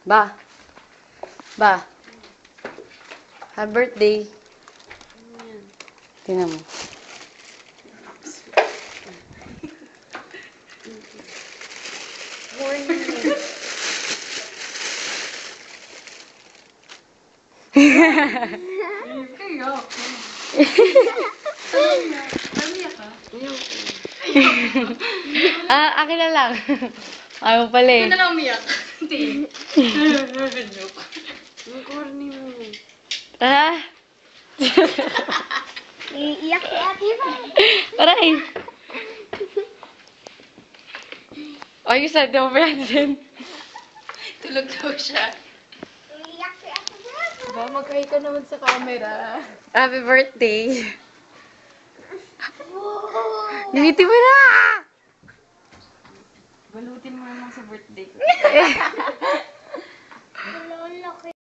Ba? Ba? Happy birthday. Tingnan mo. Akin na lang. Ayaw pala eh. Ito na lang umiyak. Hindi. Ang corny mo. Ah? Iiyak si ate ba? Aray! Ayos na, di mo ba yan din? Tulog daw siya. Iiyak si ate ba? Ba, mag-hi ka naman sa camera. Happy birthday! Ngiti mo na! Balutin mo naman sa birthday ko.